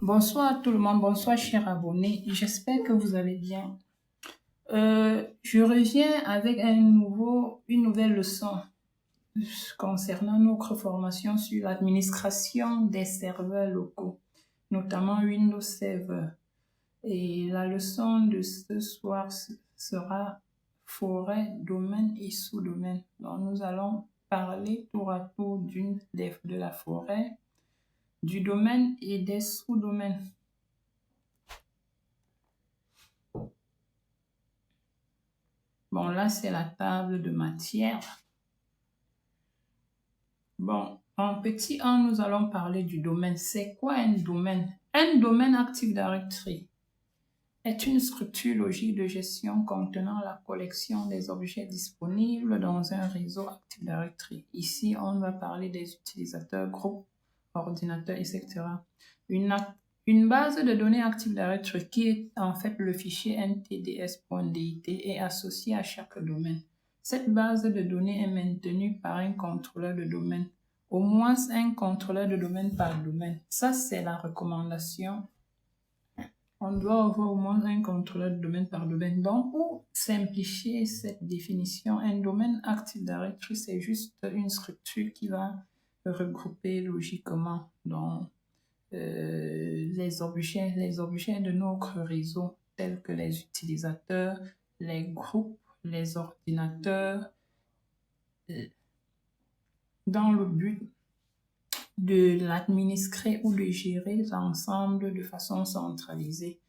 Bonsoir à tout le monde, bonsoir chers abonnés, j'espère que vous allez bien. Je reviens avec une nouvelle leçon concernant notre formation sur l'administration des serveurs locaux, notamment Windows Server. Et la leçon de ce soir sera forêt, domaine et sous-domaine. Donc nous allons parler tour à tour de la forêt, du domaine et des sous-domaines. Bon, là, c'est la table de matière. Bon, en petit 1, nous allons parler du domaine. C'est quoi un domaine? Un domaine Active Directory est une structure logique de gestion contenant la collection des objets disponibles dans un réseau Active Directory. Ici, on va parler des utilisateurs, groupes, ordinateurs, etc. Une base de données Active Directory qui est en fait le fichier ntds.dit est associée à chaque domaine. Cette base de données est maintenue par un contrôleur de domaine. Au moins un contrôleur de domaine par domaine. Ça, c'est la recommandation. On doit avoir au moins un contrôleur de domaine par domaine. Donc, pour simplifier cette définition, un domaine Active Directory, c'est juste une structure qui va regrouper logiquement dans les objets de notre réseau, tels que les utilisateurs, les groupes, les ordinateurs, dans le but de l'administrer ou de gérer l'ensemble de façon centralisée.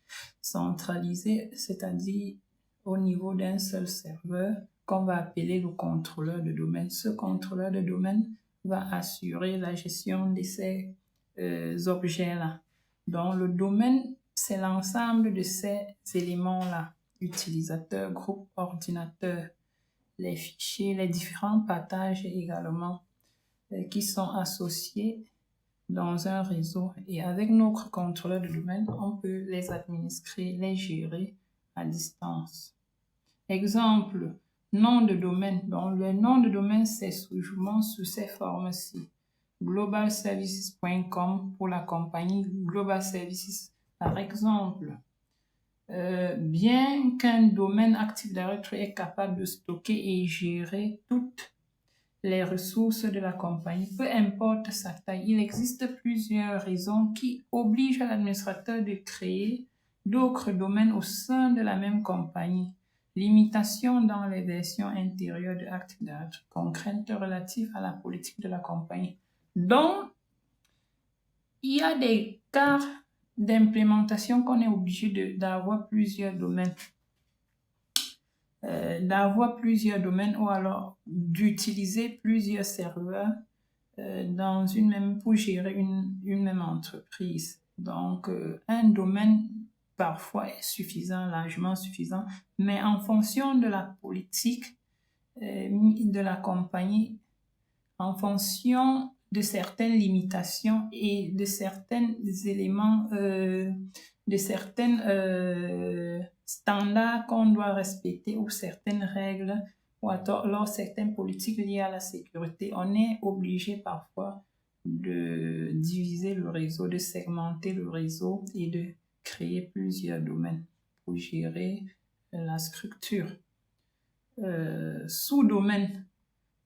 Centralisée, c'est-à-dire au niveau d'un seul serveur qu'on va appeler le contrôleur de domaine. Ce contrôleur de domaine va assurer la gestion de ces objets-là. Donc, le domaine, c'est l'ensemble de ces éléments-là. Utilisateur, groupe, ordinateur, les fichiers, les différents partages également qui sont associés dans un réseau. Et avec notre contrôleur de domaine, on peut les administrer, les gérer à distance. Exemple, nom de domaine. Donc, le nom de domaine, c'est souvent sous ces formes-ci. globalservices.com pour la compagnie Global Services, par exemple. Bien qu'un domaine Active Directory est capable de stocker et gérer toutes les ressources de la compagnie, peu importe sa taille, il existe plusieurs raisons qui obligent l'administrateur de créer d'autres domaines au sein de la même compagnie. Limitations dans les versions intérieures de Active Directory, contraintes relatives à la politique de la compagnie. Donc, il y a des cas d'implémentation qu'on est obligé d'avoir plusieurs domaines. Ou alors d'utiliser plusieurs serveurs pour gérer une même entreprise. Donc, un domaine parfois est suffisant, largement suffisant, mais en fonction de la politique de la compagnie, en fonction de certaines limitations et de certains éléments, de certains standards qu'on doit respecter ou certaines règles ou alors certaines politiques liées à la sécurité, on est obligé parfois de diviser le réseau, de segmenter le réseau et de créer plusieurs domaines pour gérer la structure. Sous-domaine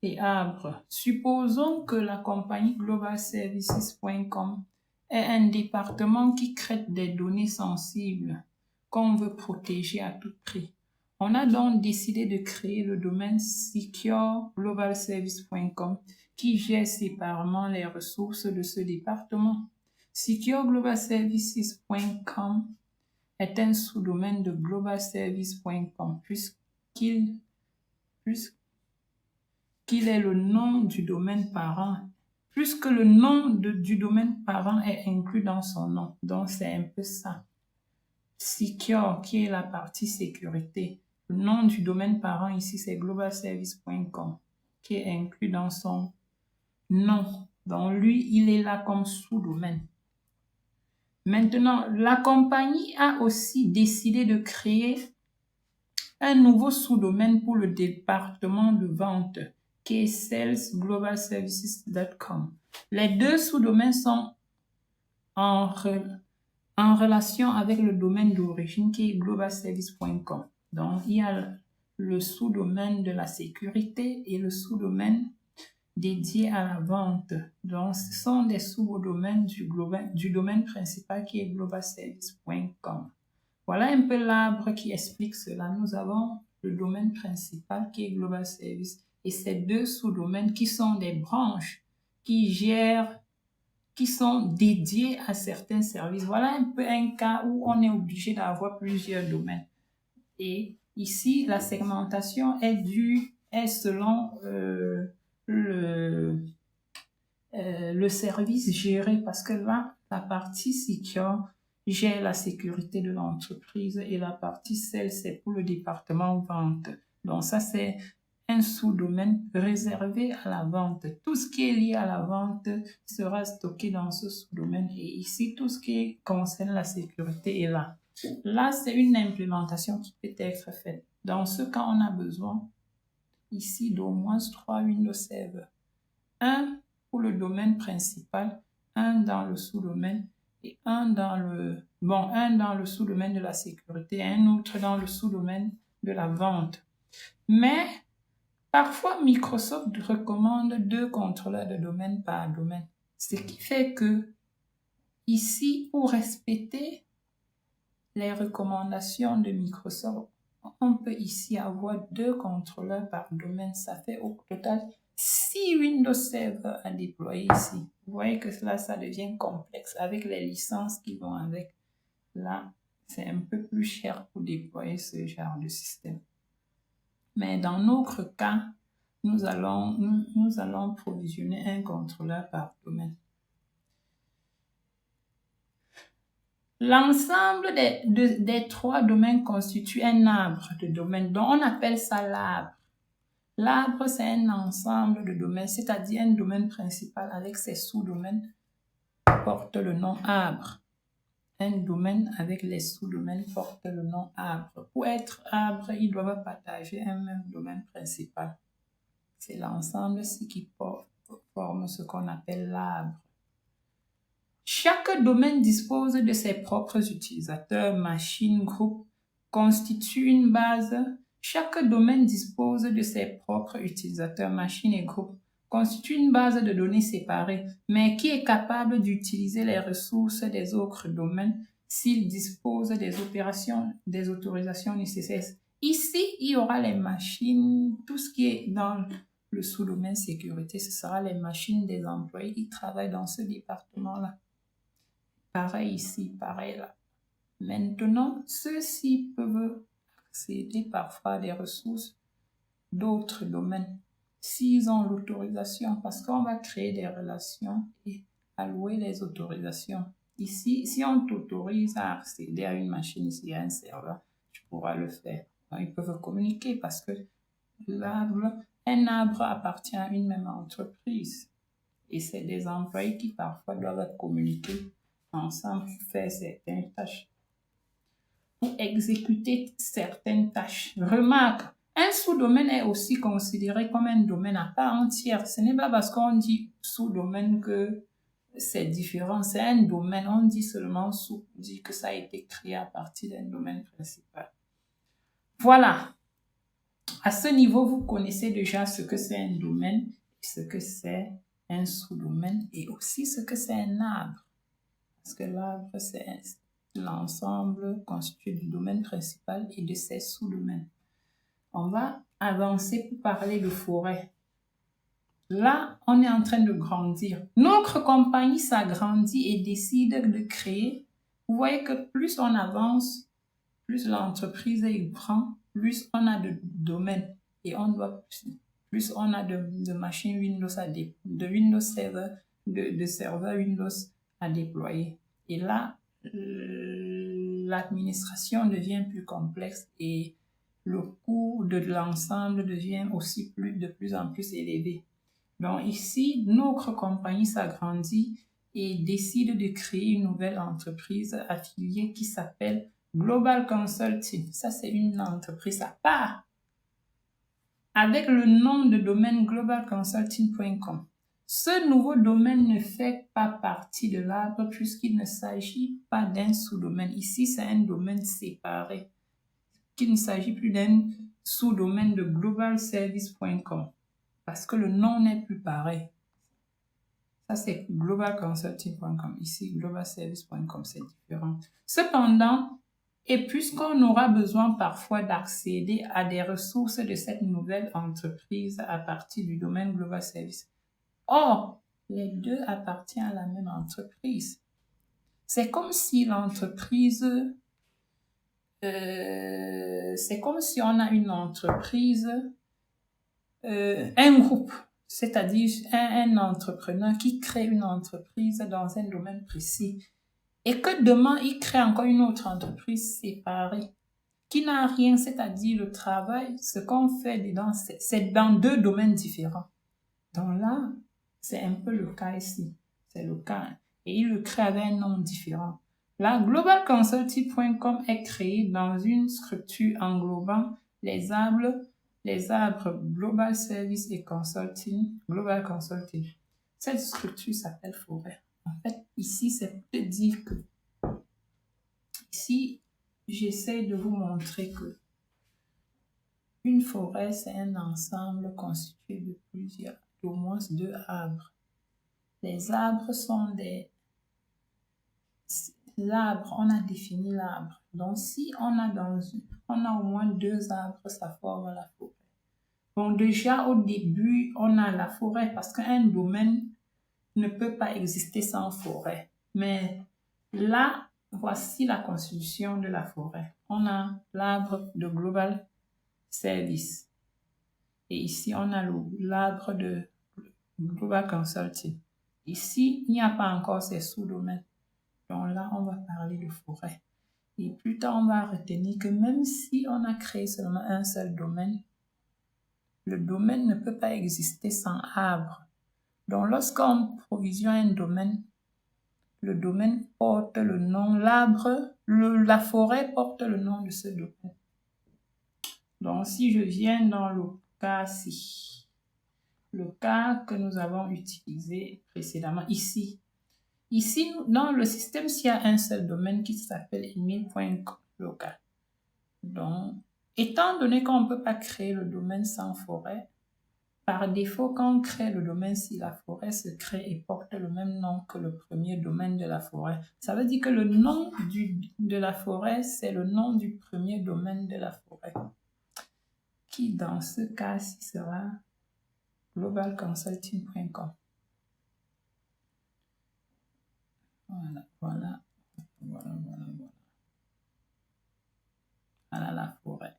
et arbre. Supposons que la compagnie globalservices.com est un département qui traite des données sensibles qu'on veut protéger à tout prix. On a donc décidé de créer le domaine secureglobalservice.com qui gère séparément les ressources de ce département. Secureglobalservices.com est un sous-domaine de globalservice.com puisqu'il est le nom du domaine parent, puisque le nom du domaine parent est inclus dans son nom. Donc, c'est un peu ça. Secure, qui est la partie sécurité. Le nom du domaine parent ici, c'est globalservice.com, qui est inclus dans son nom. Donc, lui, il est là comme sous-domaine. Maintenant, la compagnie a aussi décidé de créer un nouveau sous-domaine pour le département de vente, qui est salesglobalservices.com. Les deux sous-domaines sont en relation avec le domaine d'origine qui est globalservice.com. Donc, il y a le sous-domaine de la sécurité et le sous-domaine dédié à la vente. Donc, ce sont des sous-domaines du domaine principal qui est globalservice.com. Voilà un peu l'arbre qui explique cela. Nous avons le domaine principal qui est Global Service et ces deux sous-domaines qui sont des branches qui gèrent, qui sont dédiées à certains services. Voilà un peu un cas où on est obligé d'avoir plusieurs domaines. Et ici, la segmentation est selon le service géré parce que là, la partie Secure gère la sécurité de l'entreprise et la partie Sales, c'est pour le département vente. Donc ça, c'est un sous-domaine réservé à la vente. Tout ce qui est lié à la vente sera stocké dans ce sous-domaine et ici, tout ce qui concerne la sécurité est là. Là, c'est une implémentation qui peut être faite. Dans ce cas, on a besoin ici d'au moins 3 Windows Server. Un pour le domaine principal, un dans le sous-domaine et un dans le sous-domaine de la sécurité et un autre dans le sous-domaine de la vente. Mais parfois, Microsoft recommande 2 contrôleurs de domaine par domaine. Ce qui fait que ici, pour respecter les recommandations de Microsoft, on peut ici avoir 2 contrôleurs par domaine. Ça fait au total 6 Windows Server à déployer ici. Vous voyez que là, ça devient complexe avec les licences qui vont avec. Là, c'est un peu plus cher pour déployer ce genre de système. Mais dans notre cas, nous allons provisionner un contrôleur par domaine. L'ensemble des 3 domaines constitue un arbre de domaines, dont on appelle ça l'arbre. L'arbre, c'est un ensemble de domaines, c'est-à-dire un domaine principal avec ses sous-domaines porte le nom arbre. Un domaine avec les sous-domaines porte le nom arbre. Pour être arbre, ils doivent partager un même domaine principal. C'est l'ensemble qui forme ce qu'on appelle l'arbre. Chaque domaine dispose de ses propres utilisateurs, machines, groupes, constitue une base. Chaque domaine dispose de ses propres utilisateurs, machines et groupes, constitue une base de données séparée, mais qui est capable d'utiliser les ressources des autres domaines s'il dispose des autorisations nécessaires. Ici, il y aura les machines, tout ce qui est dans le sous-domaine sécurité, ce sera les machines des employés qui travaillent dans ce département-là. Pareil ici, pareil là. Maintenant, ceux-ci peuvent accéder parfois à des ressources d'autres domaines s'ils ont l'autorisation, parce qu'on va créer des relations et allouer les autorisations. Ici, si on t'autorise à accéder à une machine, ici, à un serveur, tu pourras le faire. Donc, ils peuvent communiquer parce que un arbre appartient à une même entreprise. Et c'est des employés qui parfois doivent communiquer ensemble pour faire certaines tâches, pour exécuter certaines tâches. Remarque, un sous-domaine est aussi considéré comme un domaine à part entière. Ce n'est pas parce qu'on dit sous-domaine que c'est différent. C'est un domaine. On dit seulement dit que ça a été créé à partir d'un domaine principal. Voilà. À ce niveau, vous connaissez déjà ce que c'est un domaine, ce que c'est un sous-domaine et aussi ce que c'est un arbre. Parce que l'arbre, c'est l'ensemble constitué du domaine principal et de ses sous-domaines. On va avancer pour parler de forêt. Là, on est en train de grandir. Notre compagnie s'agrandit et décide de créer. Vous voyez que plus on avance, plus l'entreprise est grande, plus on a de domaines et plus on a de machines Windows de Windows Server, de serveurs Windows à déployer. Et là, l'administration devient plus complexe et le coût de l'ensemble devient aussi de plus en plus élevé. Donc ici, notre compagnie s'agrandit et décide de créer une nouvelle entreprise affiliée qui s'appelle Global Consulting. Ça, c'est une entreprise à part avec le nom de domaine globalconsulting.com. Ce nouveau domaine ne fait pas partie de l'arbre puisqu'il ne s'agit pas d'un sous-domaine. Ici, c'est un domaine séparé, qu'il ne s'agit plus d'un sous-domaine de globalservice.com parce que le nom n'est plus pareil. Ça, c'est globalconsulting.com. Ici, globalservice.com, c'est différent. Cependant, et puisqu'on aura besoin parfois d'accéder à des ressources de cette nouvelle entreprise à partir du domaine Global Service, or, les deux appartiennent à la même entreprise. C'est comme si l'entreprise, c'est comme si on a une entreprise, un groupe, c'est-à-dire un entrepreneur qui crée une entreprise dans un domaine précis et que demain, il crée encore une autre entreprise séparée qui n'a rien, c'est-à-dire le travail, ce qu'on fait dedans, c'est dans deux domaines différents. Donc là, c'est un peu le cas ici. C'est le cas. Et il le crée avec un nom différent. Là, globalconsulting.com est créé dans une structure englobant les arbres Global Service et Consulting, Global Consulting. Cette structure s'appelle forêt. En fait, ici, c'est pour te dire que ici, j'essaie de vous montrer que une forêt, c'est un ensemble constitué de plusieurs, d'au moins 2 arbres. Les arbres sont l'arbre, on a défini l'arbre. Donc, si on a au moins 2 arbres, ça forme la forêt. Bon, déjà, au début, on a la forêt parce qu'un domaine ne peut pas exister sans forêt. Mais là, voici la constitution de la forêt. On a l'arbre de Global Service. Et ici, on a l'arbre de Global Consulting. Ici, il n'y a pas encore ces sous-domaines. Donc là, on va parler de forêt. Et plus tard, on va retenir que même si on a créé seulement un seul domaine, le domaine ne peut pas exister sans arbre. Donc lorsqu'on provisionne un domaine, le domaine porte le nom, l'arbre, la forêt porte le nom de ce domaine. Donc si je viens dans le cas-ci, le cas que nous avons utilisé précédemment ici. Ici, dans le système, s'il y a un seul domaine qui s'appelle email.local. Donc, étant donné qu'on ne peut pas créer le domaine sans forêt, par défaut, quand on crée le domaine, si la forêt se crée et porte le même nom que le premier domaine de la forêt, ça veut dire que le nom de la forêt, c'est le nom du premier domaine de la forêt, qui dans ce cas-ci sera globalconsulting.com. Voilà la forêt.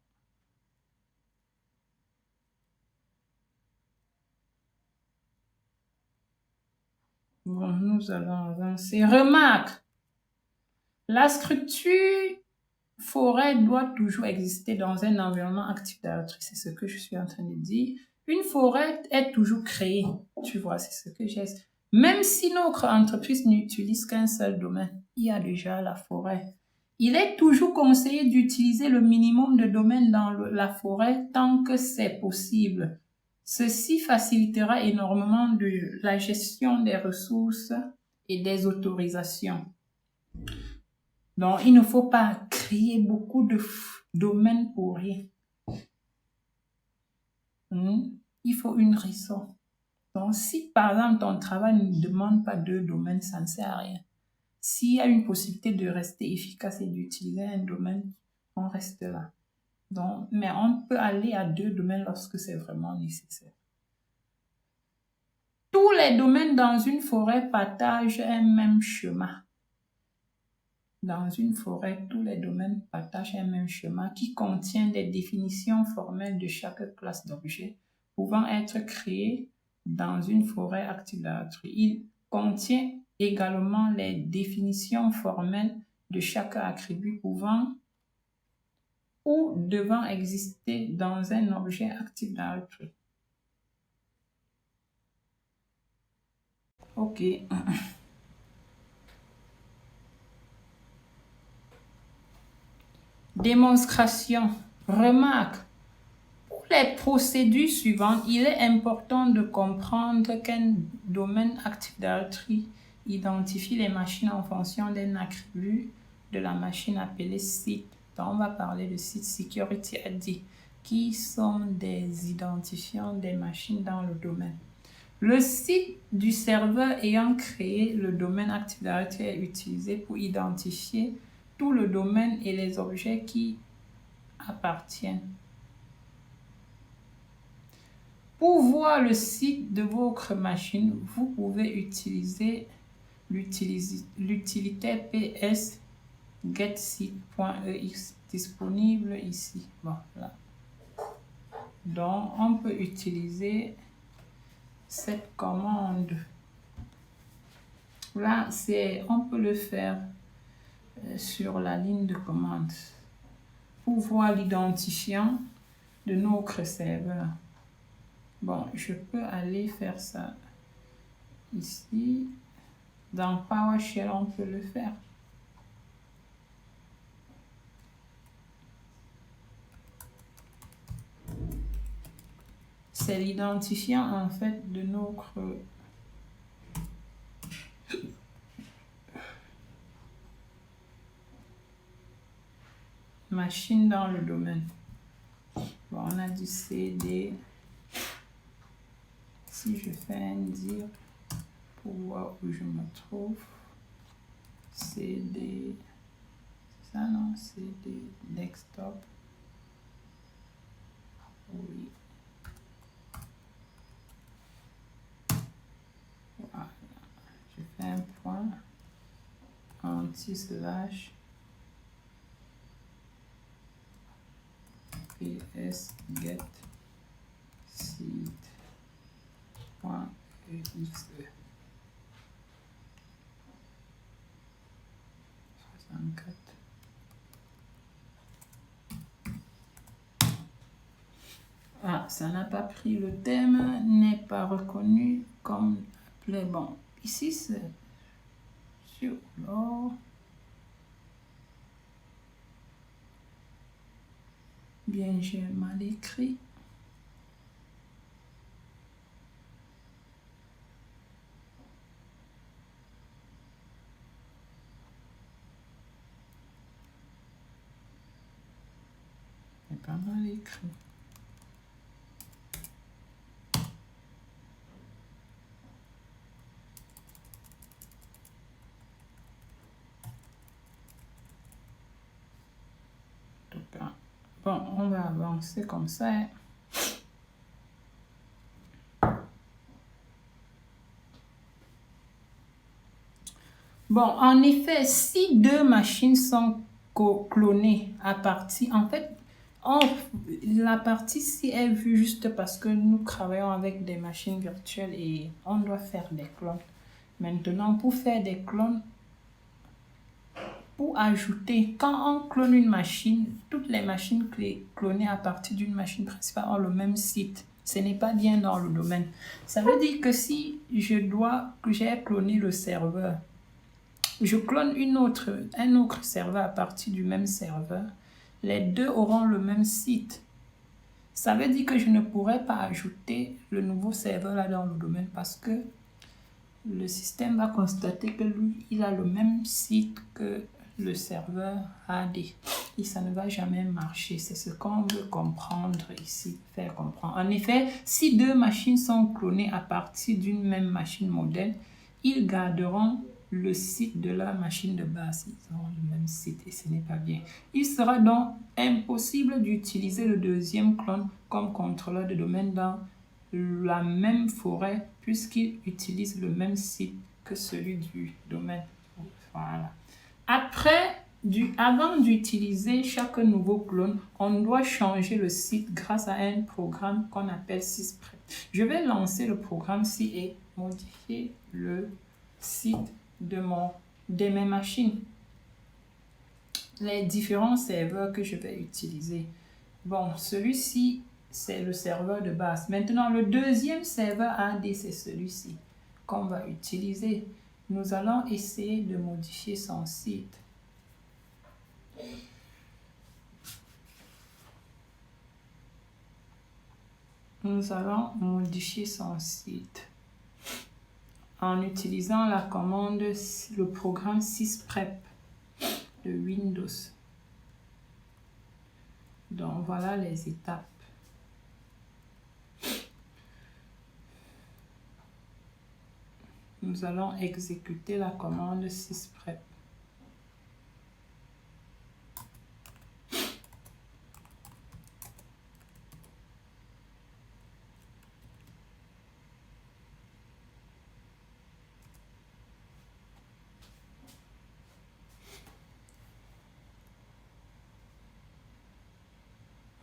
Bon, nous allons avancer. Remarque, la structure forêt doit toujours exister dans un environnement actif directory. C'est ce que je suis en train de dire. Une forêt est toujours créée. Tu vois, c'est ce que j'ai. Même si notre entreprise n'utilise qu'un seul domaine, il y a déjà la forêt. Il est toujours conseillé d'utiliser le minimum de domaines dans la forêt tant que c'est possible. Ceci facilitera énormément la gestion des ressources et des autorisations. Donc, il ne faut pas créer beaucoup de domaines pour rien. Il faut une raison. Donc, si par exemple ton travail ne demande pas 2 domaines, ça ne sert à rien. S'il y a une possibilité de rester efficace et d'utiliser un domaine, on reste là. Donc, mais on peut aller à 2 domaines lorsque c'est vraiment nécessaire. Tous les domaines dans une forêt partagent un même schéma. Dans une forêt, tous les domaines partagent un même schéma qui contient des définitions formelles de chaque classe d'objet pouvant être créée dans une forêt active directory. Il contient également les définitions formelles de chaque attribut pouvant ou devant exister dans un objet active directory. OK. Démonstration. Remarque. Pour les procédures suivantes, il est important de comprendre qu'un domaine Active Directory identifie les machines en fonction d'un attribut de la machine appelée site. Donc, on va parler de site Security ID, qui sont des identifiants des machines dans le domaine. Le site du serveur ayant créé le domaine Active Directory est utilisé pour identifier tout le domaine et les objets qui appartiennent. Pour voir le site de votre machine, vous pouvez utiliser l'utilité ps getsite.ex disponible ici. Bon, là. Donc, on peut utiliser cette commande. Là, on peut le faire sur la ligne de commande pour voir l'identifiant de notre serveur. Bon, je peux aller faire ça ici. Dans PowerShell, on peut le faire. C'est l'identifiant en fait de notre machine dans le domaine. Bon, on a du CD. Si je fais un dir pour voir où je me trouve, CD, c'est ça non? CD desktop. Oui. Voilà. Je fais un point, anti/slash ps get site.exe. Ah, ça n'a pas pris, le thème n'est pas reconnu comme appelé. Bon, ici c'est sur l'or. Bien, j'ai mal écrit. C'est pas mal écrit. Bon, on va avancer comme ça. Bon, en effet, si deux machines sont clonées à partir, en fait, la partie ci est vue juste parce que nous travaillons avec des machines virtuelles et on doit faire des clones. Maintenant, pour faire des clones, pour ajouter, quand on clone une machine, toutes les machines clonées à partir d'une machine principale ont le même site. Ce n'est pas bien dans le domaine. Ça veut dire que si j'ai cloné le serveur, je clone un autre serveur à partir du même serveur, les deux auront le même site. Ça veut dire que je ne pourrais pas ajouter le nouveau serveur là dans le domaine parce que le système va constater que lui, il a le même site que le serveur AD. Et ça ne va jamais marcher. C'est ce qu'on veut comprendre ici, faire comprendre. En effet, si deux machines sont clonées à partir d'une même machine modèle, ils garderont le site de la machine de base. Ils auront le même site et ce n'est pas bien. Il sera donc impossible d'utiliser le deuxième clone comme contrôleur de domaine dans la même forêt puisqu'il utilise le même site que celui du domaine. Voilà. Avant d'utiliser chaque nouveau clone, on doit changer le site grâce à un programme qu'on appelle sysprep. Je vais lancer le programme ci et modifier le site de mes machines. Les différents serveurs que je vais utiliser. Bon, celui-ci, c'est le serveur de base. Maintenant, le deuxième serveur AD, c'est celui-ci qu'on va utiliser. Nous allons essayer de modifier son site. nous allons modifier son site en utilisant la commande, le programme SysPrep de Windows. Donc voilà les étapes. Nous allons exécuter la commande SysPrep.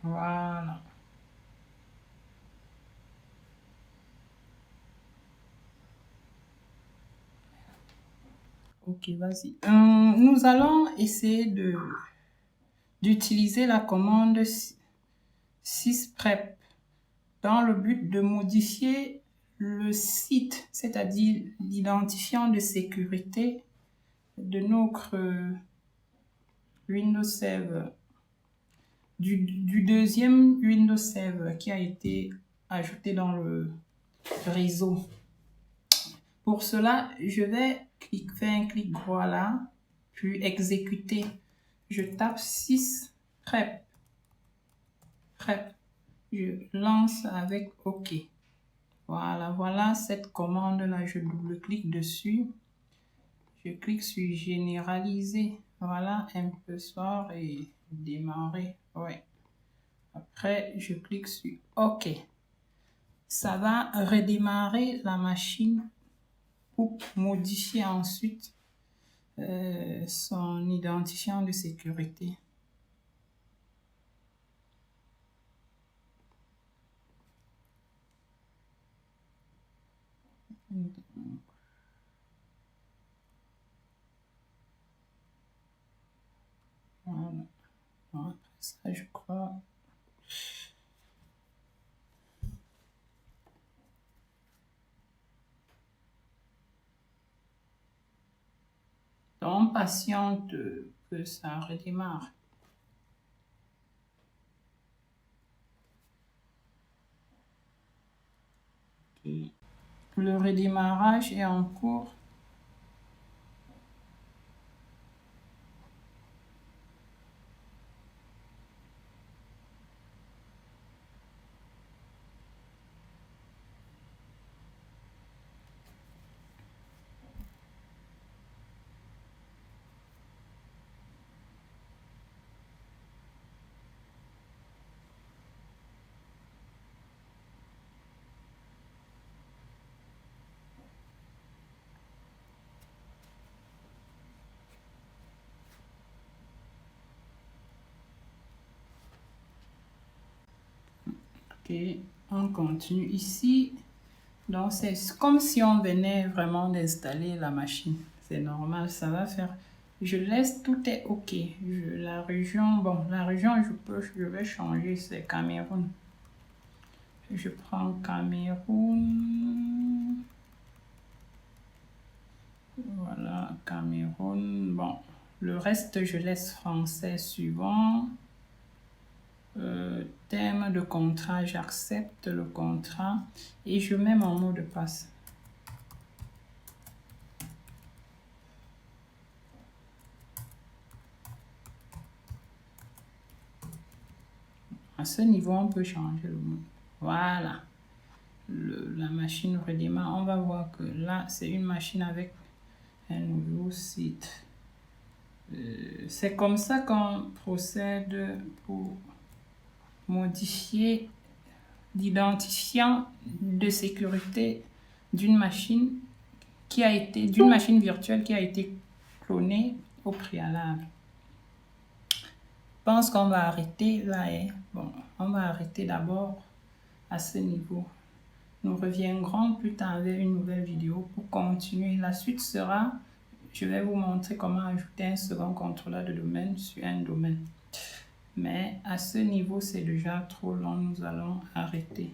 Voilà. Ok, vas-y. Nous allons essayer d'utiliser la commande SysPrep dans le but de modifier le site, c'est-à-dire l'identifiant de sécurité de notre Windows Server, du deuxième Windows Server qui a été ajouté dans le réseau. Pour cela, je vais faire un clic droit là, puis exécuter. Je tape SysPrep. Je lance avec OK. Voilà cette commande-là. Je double-clique dessus. Je clique sur Généraliser. Voilà, un peu fort et démarrer. Ouais. Après, je clique sur OK. Ça va redémarrer la machine pour modifier ensuite son identifiant de sécurité. Voilà. Après ça, je crois. Donc, patiente que ça redémarre. Okay. Le redémarrage est en cours. Ok, on continue ici. Donc, c'est comme si on venait vraiment d'installer la machine. C'est normal, ça va faire. Je laisse, tout est OK. La région, je vais changer, c'est Cameroun. Je prends Cameroun. Voilà, Cameroun. Bon, le reste, je laisse français suivant. Thème de contrat, j'accepte le contrat et je mets mon mot de passe. À ce niveau, on peut changer le mot. Voilà. La machine redémarre. On va voir que là, c'est une machine avec un nouveau site. C'est comme ça qu'on procède pour modifier l'identifiant de sécurité d'une machine d'une machine virtuelle qui a été clonée au préalable. Je pense qu'on va arrêter là. Bon, on va arrêter d'abord à ce niveau. Nous reviendrons plus tard avec une nouvelle vidéo pour continuer. La suite sera, je vais vous montrer comment ajouter un second contrôleur de domaine sur un domaine. Mais à ce niveau, c'est déjà trop long, nous allons arrêter.